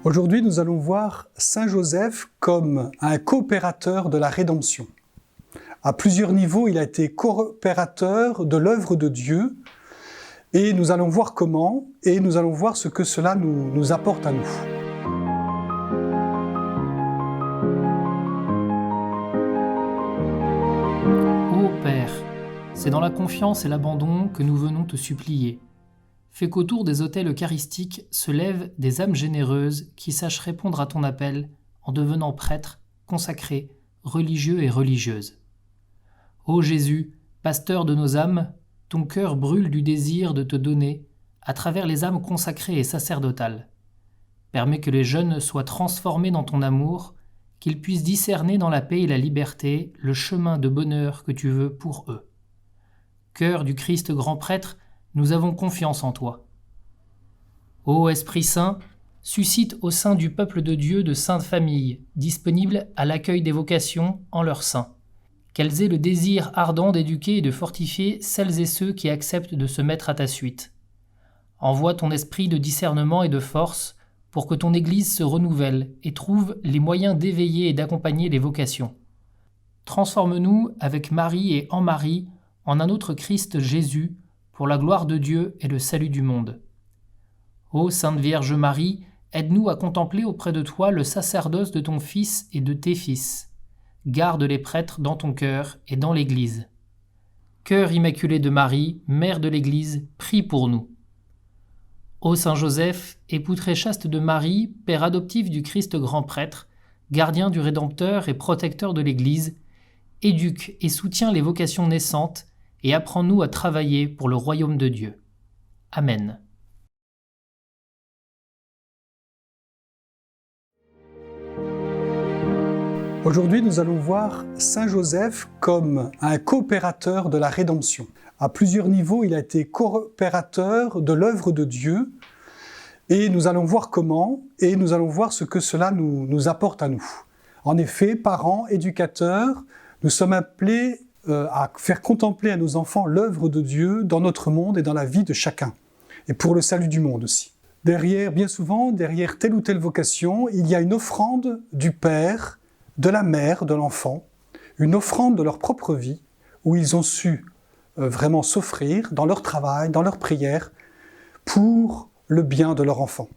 Aujourd'hui, nous allons voir Saint Joseph comme un coopérateur de la rédemption. À plusieurs niveaux, il a été coopérateur de l'œuvre de Dieu et nous allons voir comment et nous allons voir ce que cela nous apporte à nous. Ô Père, c'est dans la confiance et l'abandon que nous venons te supplier. Fais qu'autour des autels eucharistiques se lèvent des âmes généreuses qui sachent répondre à ton appel en devenant prêtres, consacrés, religieux et religieuses. Ô Jésus, pasteur de nos âmes, ton cœur brûle du désir de te donner à travers les âmes consacrées et sacerdotales. Permets que les jeunes soient transformés dans ton amour, qu'ils puissent discerner dans la paix et la liberté le chemin de bonheur que tu veux pour eux. Cœur du Christ grand prêtre, nous avons confiance en toi. Ô Esprit Saint, suscite au sein du peuple de Dieu de saintes familles, disponibles à l'accueil des vocations en leur sein. Qu'elles aient le désir ardent d'éduquer et de fortifier celles et ceux qui acceptent de se mettre à ta suite. Envoie ton esprit de discernement et de force pour que ton Église se renouvelle et trouve les moyens d'éveiller et d'accompagner les vocations. Transforme-nous avec Marie et en Marie en un autre Christ Jésus, pour la gloire de Dieu et le salut du monde. Ô Sainte Vierge Marie, aide-nous à contempler auprès de toi le sacerdoce de ton Fils et de tes fils. Garde les prêtres dans ton cœur et dans l'Église. Cœur immaculé de Marie, Mère de l'Église, prie pour nous. Ô Saint Joseph, époux très chaste de Marie, Père adoptif du Christ grand prêtre, gardien du Rédempteur et protecteur de l'Église, éduque et soutiens les vocations naissantes et apprends-nous à travailler pour le royaume de Dieu. Amen. Aujourd'hui, nous allons voir Saint Joseph comme un coopérateur de la rédemption. À plusieurs niveaux, il a été coopérateur de l'œuvre de Dieu et nous allons voir comment et nous allons voir ce que cela nous apporte à nous. En effet, parents, éducateurs, nous sommes appelés à faire contempler à nos enfants l'œuvre de Dieu dans notre monde et dans la vie de chacun, et pour le salut du monde aussi. Bien souvent, derrière telle ou telle vocation, il y a une offrande du père, de la mère, de l'enfant, une offrande de leur propre vie, où ils ont su vraiment s'offrir dans leur travail, dans leur prière, pour le bien de leur enfant.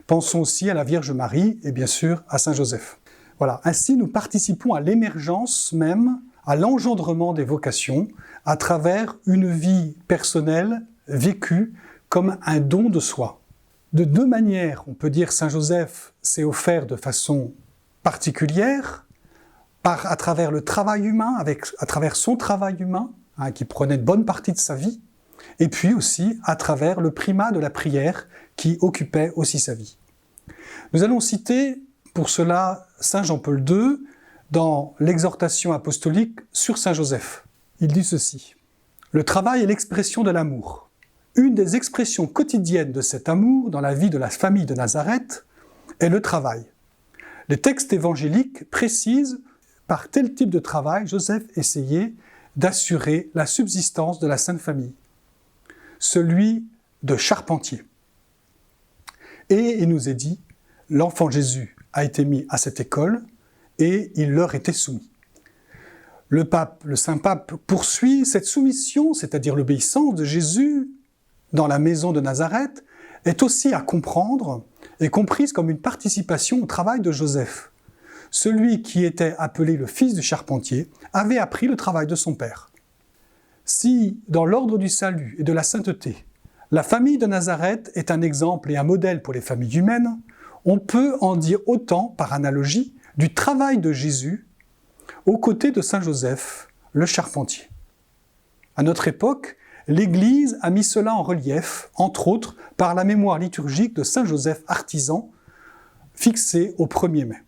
Pensons aussi à la Vierge Marie et bien sûr à Saint Joseph. Voilà, ainsi nous participons à l'émergence même, à l'engendrement des vocations, à travers une vie personnelle vécue comme un don de soi. De deux manières, on peut dire Saint Joseph s'est offert de façon particulière, à travers le travail humain, à travers son travail humain, qui prenait une bonne partie de sa vie, et puis aussi à travers le primat de la prière qui occupait aussi sa vie. Nous allons citer pour cela Saint Jean-Paul II, dans l'exhortation apostolique sur Saint Joseph. Il dit ceci: « Le travail est l'expression de l'amour. Une des expressions quotidiennes de cet amour dans la vie de la famille de Nazareth est le travail. Les textes évangéliques précisent par tel type de travail Joseph essayait d'assurer la subsistance de la Sainte Famille, celui de charpentier. Et il nous est dit, l'enfant Jésus a été mis à cette école, et il leur était soumis. » Le Saint Pape poursuit cette soumission, c'est-à-dire l'obéissance de Jésus dans la maison de Nazareth, est aussi à comprendre et comprise comme une participation au travail de Joseph. Celui qui était appelé le fils du charpentier avait appris le travail de son père. Si, dans l'ordre du salut et de la sainteté, la famille de Nazareth est un exemple et un modèle pour les familles humaines, on peut en dire autant, par analogie, du travail de Jésus aux côtés de Saint Joseph, le charpentier. À notre époque, l'Église a mis cela en relief, entre autres par la mémoire liturgique de Saint Joseph artisan, fixée au 1er mai.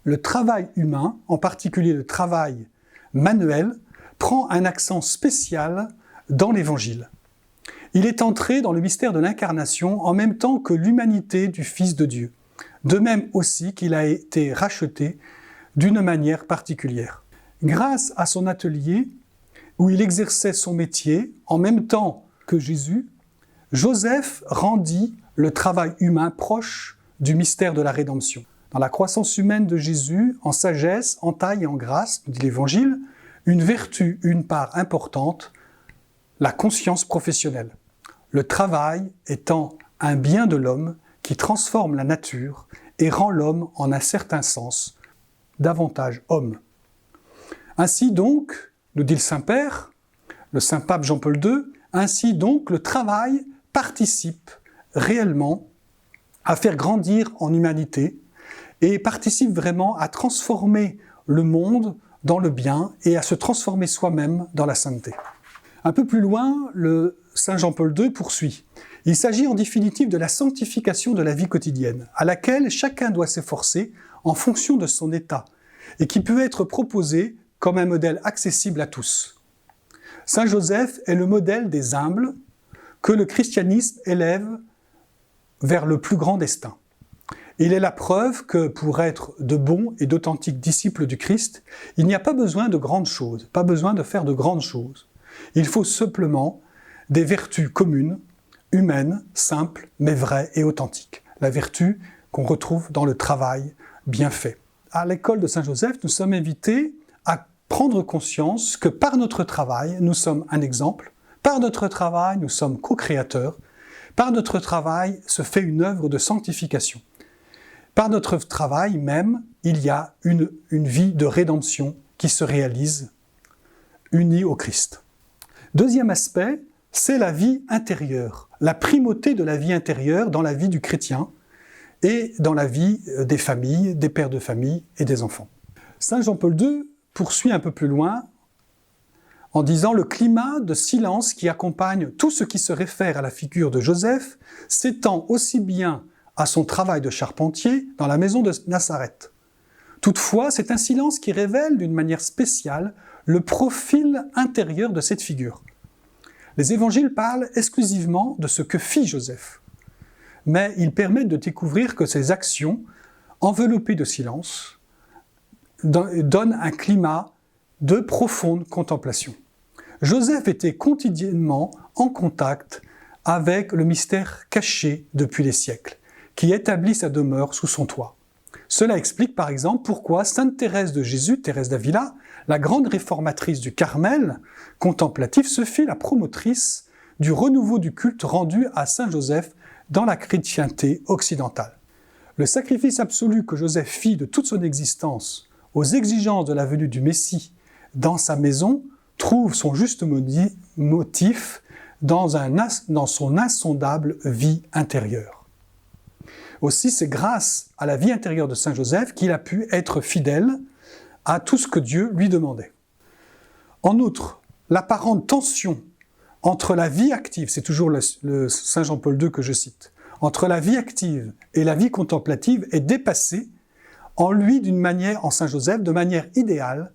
Le travail humain, en particulier le travail manuel, prend un accent spécial dans l'Évangile. Il est entré dans le mystère de l'incarnation en même temps que l'humanité du Fils de Dieu. De même aussi qu'il a été racheté d'une manière particulière. Grâce à son atelier, où il exerçait son métier en même temps que Jésus, Joseph rendit le travail humain proche du mystère de la rédemption. Dans la croissance humaine de Jésus, en sagesse, en taille et en grâce, nous dit l'Évangile, une vertu, une part importante, la conscience professionnelle. Le travail étant un bien de l'homme qui transforme la nature et rend l'homme, en un certain sens, davantage homme. Ainsi donc, nous dit le Saint-Père, le Saint-Pape Jean-Paul II, ainsi donc le travail participe réellement à faire grandir en humanité et participe vraiment à transformer le monde dans le bien et à se transformer soi-même dans la sainteté. Un peu plus loin, le Saint Jean-Paul II poursuit. Il s'agit en définitive de la sanctification de la vie quotidienne, à laquelle chacun doit s'efforcer en fonction de son état, et qui peut être proposée comme un modèle accessible à tous. Saint Joseph est le modèle des humbles que le christianisme élève vers le plus grand destin. Il est la preuve que pour être de bons et d'authentiques disciples du Christ, il n'y a pas besoin de grandes choses, pas besoin de faire de grandes choses. Il faut simplement des vertus communes, humaines, simples, mais vraies et authentiques. La vertu qu'on retrouve dans le travail bien fait. À l'école de Saint-Joseph, nous sommes invités à prendre conscience que par notre travail, nous sommes un exemple. Par notre travail, nous sommes co-créateurs. Par notre travail se fait une œuvre de sanctification. Par notre travail même, il y a une vie de rédemption qui se réalise, unie au Christ. Deuxième aspect, c'est la vie intérieure, la primauté de la vie intérieure dans la vie du chrétien et dans la vie des familles, des pères de famille et des enfants. Saint Jean-Paul II poursuit un peu plus loin en disant « Le climat de silence qui accompagne tout ce qui se réfère à la figure de Joseph s'étend aussi bien à son travail de charpentier dans la maison de Nazareth. Toutefois, c'est un silence qui révèle d'une manière spéciale le profil intérieur de cette figure. Les évangiles parlent exclusivement de ce que fit Joseph, mais ils permettent de découvrir que ses actions, enveloppées de silence, donnent un climat de profonde contemplation. Joseph était quotidiennement en contact avec le mystère caché depuis les siècles, qui établit sa demeure sous son toit. Cela explique par exemple pourquoi Sainte Thérèse de Jésus, Thérèse d'Avila, la grande réformatrice du Carmel contemplatif, se fit la promotrice du renouveau du culte rendu à Saint Joseph dans la chrétienté occidentale. Le sacrifice absolu que Joseph fit de toute son existence aux exigences de la venue du Messie dans sa maison trouve son juste motif dans son insondable vie intérieure. Aussi, c'est grâce à la vie intérieure de Saint Joseph qu'il a pu être fidèle à tout ce que Dieu lui demandait. En outre, l'apparente tension entre la vie active, c'est toujours le Saint Jean-Paul II que je cite, entre la vie active et la vie contemplative est dépassée en lui en Saint Joseph, de manière idéale,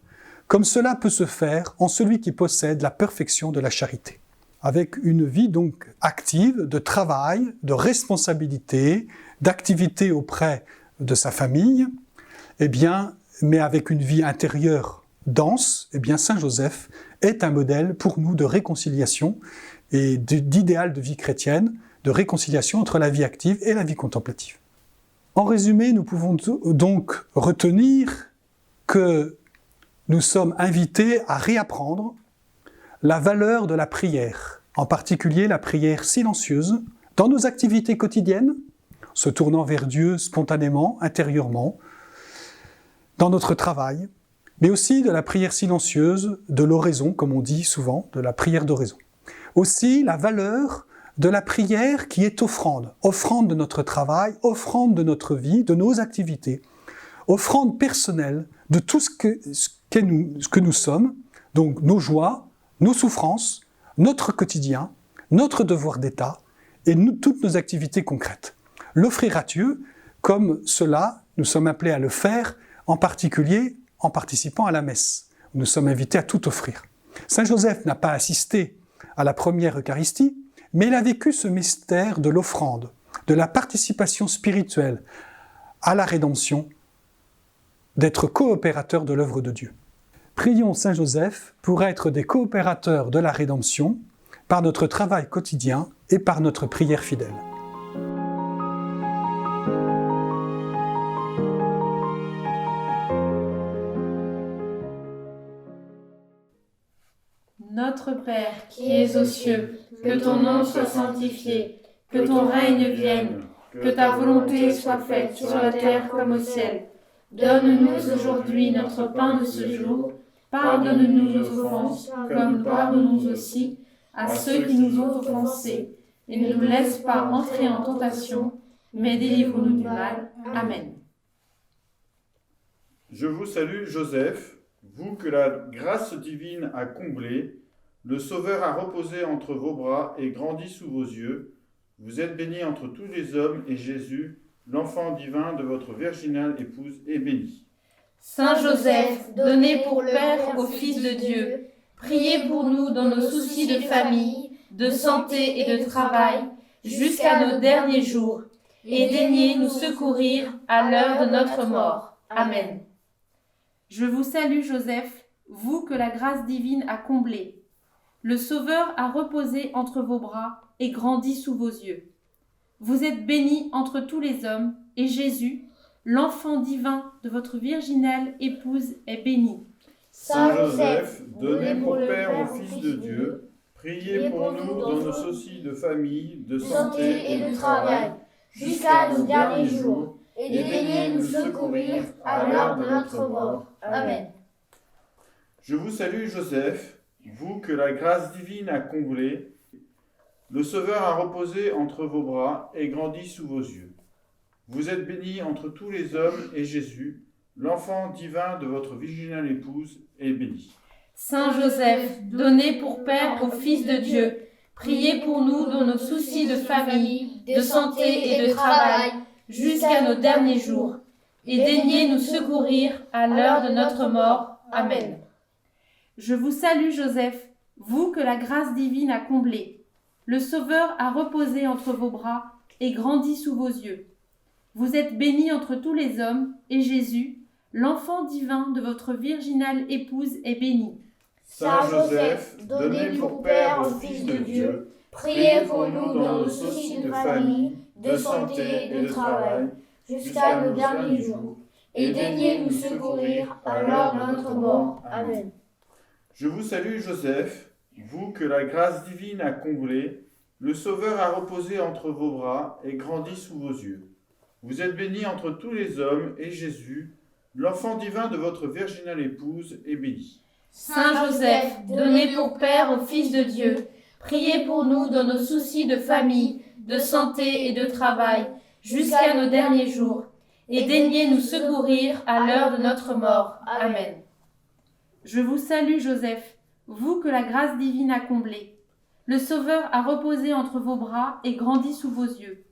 comme cela peut se faire en celui qui possède la perfection de la charité. Avec une vie donc active, de travail, de responsabilité, d'activité auprès de sa famille, mais avec une vie intérieure dense, Saint Joseph est un modèle pour nous de réconciliation et d'idéal de vie chrétienne, de réconciliation entre la vie active et la vie contemplative. En résumé, nous pouvons donc retenir que nous sommes invités à réapprendre la valeur de la prière, en particulier la prière silencieuse, dans nos activités quotidiennes, se tournant vers Dieu spontanément, intérieurement, dans notre travail, mais aussi de la prière silencieuse, de l'oraison, comme on dit souvent, de la prière d'oraison. Aussi la valeur de la prière qui est offrande, offrande de notre travail, offrande de notre vie, de nos activités, offrande personnelle de tout ce que nous sommes, donc nos joies, nos souffrances, notre quotidien, notre devoir d'État et toutes nos activités concrètes. L'offrir à Dieu, comme cela, nous sommes appelés à le faire, en particulier en participant à la messe. Nous sommes invités à tout offrir. Saint Joseph n'a pas assisté à la première Eucharistie, mais il a vécu ce mystère de l'offrande, de la participation spirituelle à la rédemption, d'être coopérateur de l'œuvre de Dieu. Prions Saint Joseph pour être des coopérateurs de la rédemption par notre travail quotidien et par notre prière fidèle. Notre Père, qui es aux cieux, que ton nom soit sanctifié, que ton règne vienne, que ta volonté soit faite sur la terre comme au ciel. Donne-nous aujourd'hui notre pain de ce jour. Pardonne-nous nos offenses, comme nous pardonnons aussi à ceux qui nous ont offensés. Et ne nous laisse pas entrer en tentation, mais délivre-nous du mal. Amen. Je vous salue, Joseph, vous que la grâce divine a comblé, le Sauveur a reposé entre vos bras et grandi sous vos yeux. Vous êtes bénie entre tous les hommes, et Jésus, l'enfant divin de votre virginale épouse, est béni. Saint Joseph, donné pour Père au Fils de Dieu, priez pour nous dans nos soucis de famille, de santé et de travail, jusqu'à nos derniers jours, et daignez nous secourir à l'heure de notre mort. Amen. Je vous salue, Joseph, vous que la grâce divine a comblé. Le Sauveur a reposé entre vos bras et grandi sous vos yeux. Vous êtes béni entre tous les hommes, et Jésus, l'enfant divin de votre virginale épouse, est béni. Saint Joseph, donné pour Père au Fils de Dieu, priez pour nous dans nos soucis de famille, de santé et de travail, jusqu'à nos derniers jours, et daignez nous secourir à l'heure de notre mort. Amen. Je vous salue, Joseph, vous que la grâce divine a comblé. Le Sauveur a reposé entre vos bras et grandi sous vos yeux. Vous êtes bénie entre tous les hommes, et Jésus, l'enfant divin de votre virginale épouse, est béni. Saint Joseph, donné pour Père au Fils de Dieu, priez pour nous dans nos soucis de famille, de santé et de travail, jusqu'à nos derniers jours, et daignez nous secourir à l'heure de notre mort. Amen. Je vous salue, Joseph, vous que la grâce divine a comblé. Le Sauveur a reposé entre vos bras et grandi sous vos yeux. Vous êtes béni entre tous les hommes, et Jésus, l'enfant divin de votre virginale épouse, est béni. Saint Joseph, donné pour Père au Fils de Dieu, priez pour nous dans nos soucis de famille, de santé et de travail, jusqu'à nos derniers jours, et daignez nous secourir à l'heure de notre mort. Amen. Je vous salue, Joseph, vous que la grâce divine a comblé, le Sauveur a reposé entre vos bras et grandi sous vos yeux. Vous êtes bénie entre tous les hommes, et Jésus, l'enfant divin de votre virginale épouse, est béni. Saint Joseph, donné pour Père au Fils de Dieu, priez pour nous dans nos soucis de famille, de santé et de travail, jusqu'à nos derniers jours, et daignez nous secourir à l'heure de notre mort. Amen. Je vous salue, Joseph, vous que la grâce divine a comblé. Le Sauveur a reposé entre vos bras et grandi sous vos yeux.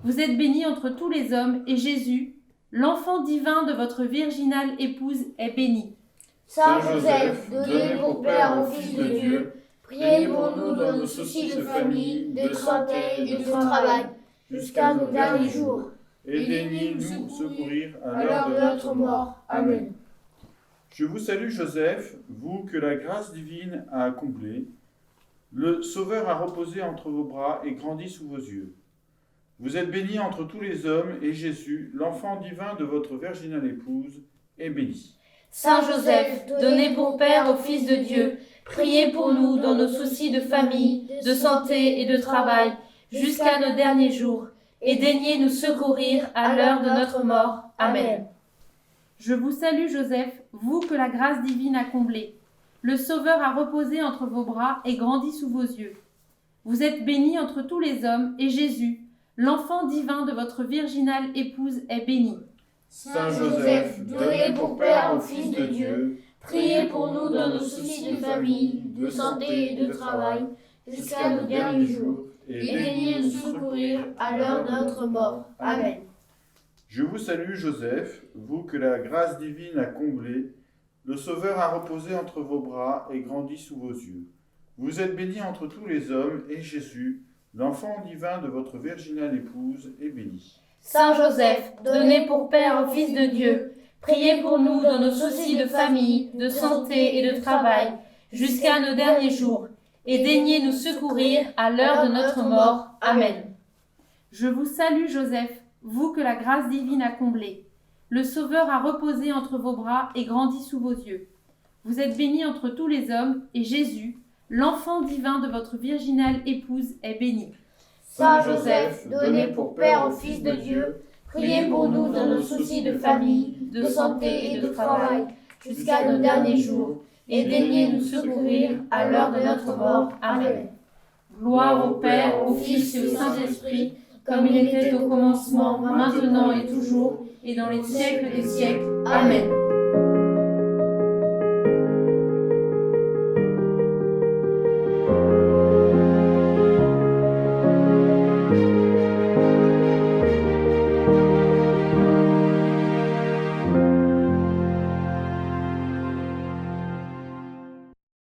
Vous êtes béni entre tous les hommes, et Jésus, l'enfant divin de votre virginale épouse, est béni. Saint Joseph, donné pour Père au Fils de Dieu, priez pour nous dans nos soucis de famille, de santé et de travail, jusqu'à nos derniers jours, et daignez nous secourir à l'heure de notre mort. Amen. Je vous salue, Joseph, vous que la grâce divine a comblé. Le Sauveur a reposé entre vos bras et grandi sous vos yeux. Vous êtes béni entre tous les hommes, et Jésus, l'enfant divin de votre virginale épouse, est béni. Saint Joseph, donné pour Père au Fils de Dieu, priez pour nous dans nos soucis de famille, de santé et de travail, jusqu'à nos derniers jours, et daignez nous secourir à l'heure de notre mort. Amen. Je vous salue, Joseph, vous que la grâce divine a comblé. Le Sauveur a reposé entre vos bras et grandi sous vos yeux. Vous êtes béni entre tous les hommes, et Jésus, l'enfant divin de votre virginale épouse, est béni. Saint Joseph, donné pour Père au Fils de Dieu, priez pour nous dans nos soucis de famille, de santé et de travail, jusqu'à nos derniers jours, et daignez nous secourir à l'heure de notre mort. Amen. Je vous salue, Joseph, vous que la grâce divine a comblé. Le Sauveur a reposé entre vos bras et grandi sous vos yeux. Vous êtes béni entre tous les hommes, et Jésus, l'enfant divin de votre virginale épouse, est béni. Saint Joseph, donné pour Père au Fils de Dieu, priez pour nous dans nos soucis de famille, de santé et de travail, jusqu'à nos derniers jours, et daignez nous secourir à l'heure de notre mort. Amen. Je vous salue, Joseph, vous que la grâce divine a comblé. Le Sauveur a reposé entre vos bras et grandi sous vos yeux. Vous êtes béni entre tous les hommes, et Jésus, L'enfant divin de votre virginale épouse est béni. Saint Joseph, donné pour Père au Fils de Dieu, priez pour nous dans nos soucis de famille, de santé et de travail, jusqu'à nos derniers jours, et daignez nous secourir à l'heure de notre mort. Amen. Gloire au Père, au Fils et au Saint-Esprit, comme il était au commencement, maintenant et toujours, et dans les siècles des siècles. Amen.